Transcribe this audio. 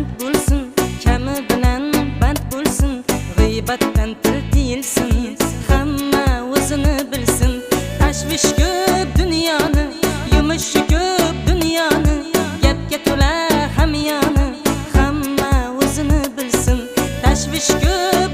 pand bo'lsin, kami bilan band bo'lsin, g'iybatdan til tiyilsin, hamma o'zini bilsin. Tashvish ko'p dunyoni, yumushi ko'p dunyoni, gapga to'la hamyoni, hamma o'zini bilsin. Tashvish ko'p